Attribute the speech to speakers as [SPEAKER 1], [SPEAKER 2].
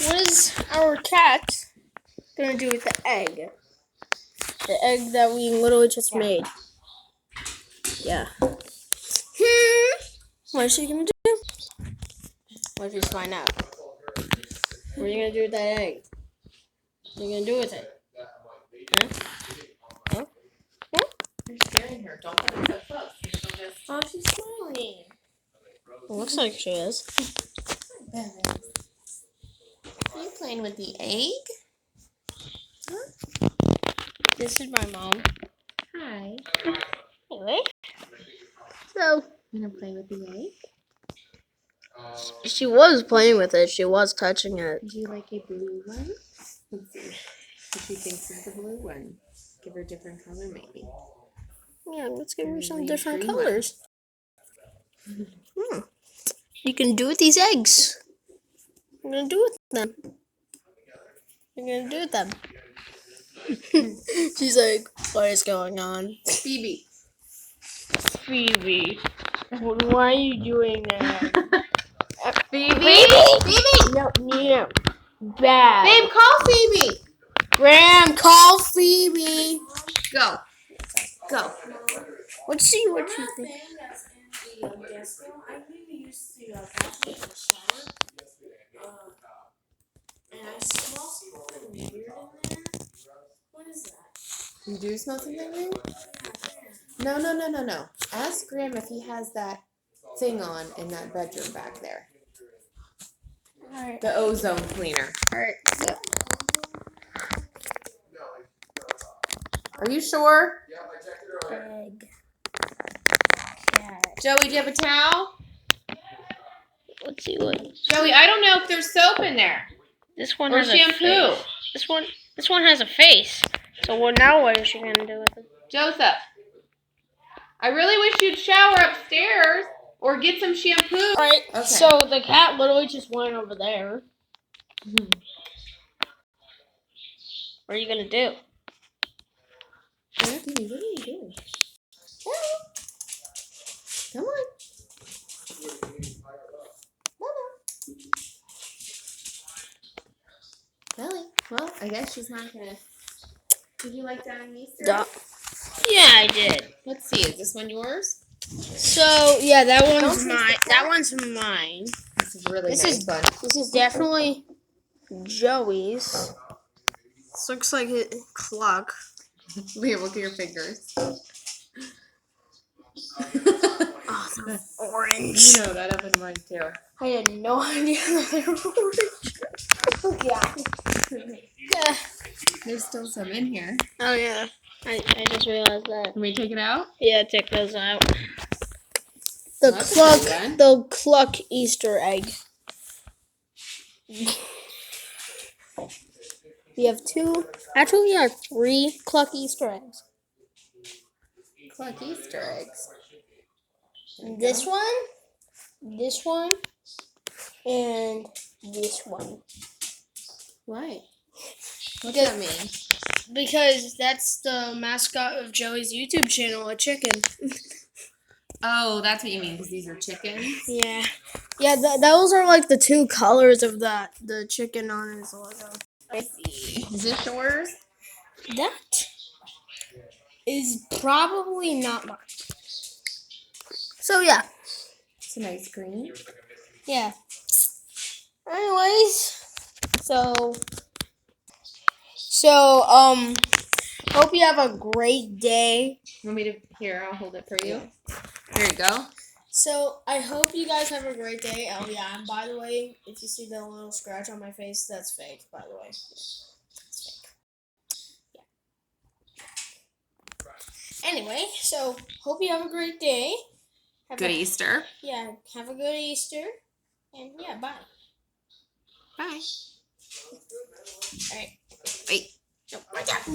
[SPEAKER 1] What is our cat gonna do with the egg? The egg that we literally just made. Yeah. What is she gonna do? What if we just find out? What are you gonna do with that egg? What are you gonna do with it? Huh? Huh? Huh?
[SPEAKER 2] You're scaring her. Don't put it so close.
[SPEAKER 1] Oh, she's smiling. It looks like she is.
[SPEAKER 2] Are you playing with the egg? Huh?
[SPEAKER 1] This is my mom.
[SPEAKER 2] Hi.
[SPEAKER 1] Anyway. So,
[SPEAKER 2] You gonna play with the egg?
[SPEAKER 1] she was playing with it. She was touching it.
[SPEAKER 2] Do you like a blue one? Let's see what she thinks of the blue one. Give her a different color, maybe.
[SPEAKER 1] Yeah, let's give her some
[SPEAKER 2] Maybe
[SPEAKER 1] different
[SPEAKER 2] green
[SPEAKER 1] colors. You can do with these eggs. What are you gonna do with them? What are you gonna do with them? She's like, what is going on?
[SPEAKER 2] Phoebe.
[SPEAKER 1] Phoebe, why are you doing that?
[SPEAKER 2] Phoebe? Phoebe!
[SPEAKER 1] No, yeah. Bad.
[SPEAKER 2] Babe, call Phoebe!
[SPEAKER 1] Graham, call Phoebe.
[SPEAKER 2] Go. Go.
[SPEAKER 1] Let's see what you think.
[SPEAKER 3] And I smell something weird in there. What is that?
[SPEAKER 2] You do smell something weird? No. Ask Graham if he has that thing on in that bedroom back there.
[SPEAKER 1] Alright.
[SPEAKER 2] The ozone cleaner.
[SPEAKER 1] Alright. So,
[SPEAKER 2] Are you sure?
[SPEAKER 1] egg. Cat.
[SPEAKER 2] Joey, do you have a towel?
[SPEAKER 1] Let's see what.
[SPEAKER 2] Joey, I don't know if there's soap in there.
[SPEAKER 1] This one
[SPEAKER 2] Or
[SPEAKER 1] has
[SPEAKER 2] shampoo.
[SPEAKER 1] a face. This one has a face. So what is she gonna do with it?
[SPEAKER 2] Joseph, I really wish you'd shower upstairs or get some shampoo.
[SPEAKER 1] Alright,
[SPEAKER 2] Okay.
[SPEAKER 1] so the cat literally just went over there. What are you gonna do?
[SPEAKER 2] Anthony, what are you doing? Come on. Nelly. Well, I guess she's not gonna. Did you like that on Easter?
[SPEAKER 1] Yeah, I did.
[SPEAKER 2] Let's see. Is this one yours?
[SPEAKER 1] So yeah, that one's
[SPEAKER 2] Don't
[SPEAKER 1] mine.
[SPEAKER 2] taste the
[SPEAKER 1] That one's mine.
[SPEAKER 2] This is really
[SPEAKER 1] This
[SPEAKER 2] nice
[SPEAKER 1] is-
[SPEAKER 2] one.
[SPEAKER 1] This is definitely Joey's. This looks like a clock.
[SPEAKER 2] Here, look at your fingers.
[SPEAKER 1] Oh, they're orange.
[SPEAKER 2] You know that up in mine too.
[SPEAKER 1] I had no idea that they were orange. Yeah.
[SPEAKER 2] There's still some in here.
[SPEAKER 1] Oh yeah. I just realized that.
[SPEAKER 2] Can we take it out?
[SPEAKER 1] Yeah, take those out.
[SPEAKER 2] Well, that's a good one.
[SPEAKER 1] The cluck Easter egg. We have two. Actually, we have 3 cluck Easter eggs.
[SPEAKER 2] Cluck Easter eggs.
[SPEAKER 1] This one, and this one.
[SPEAKER 2] Why? What's that mean?
[SPEAKER 1] Because that's the mascot of Joey's YouTube channel, a chicken.
[SPEAKER 2] Oh, that's what you mean, because these are chickens?
[SPEAKER 1] Yeah. Yeah, those are like the 2 colors of the chicken on his logo.
[SPEAKER 2] I see. Is this yours?
[SPEAKER 1] That is probably not mine. So yeah.
[SPEAKER 2] It's a nice green.
[SPEAKER 1] Yeah. Anyways, so hope you have a great day.
[SPEAKER 2] Want me to? Here, I'll hold it for you. There you go.
[SPEAKER 1] So I hope you guys have a great day. Oh yeah, and by the way, if you see the little scratch on my face, that's fake, by the way. It's fake. Yeah. Anyway, so hope you have a great day.
[SPEAKER 2] Good Easter.
[SPEAKER 1] Yeah, have a good Easter. And yeah, bye.
[SPEAKER 2] Bye.
[SPEAKER 1] Alright.
[SPEAKER 2] Wait.
[SPEAKER 1] Nope, right there.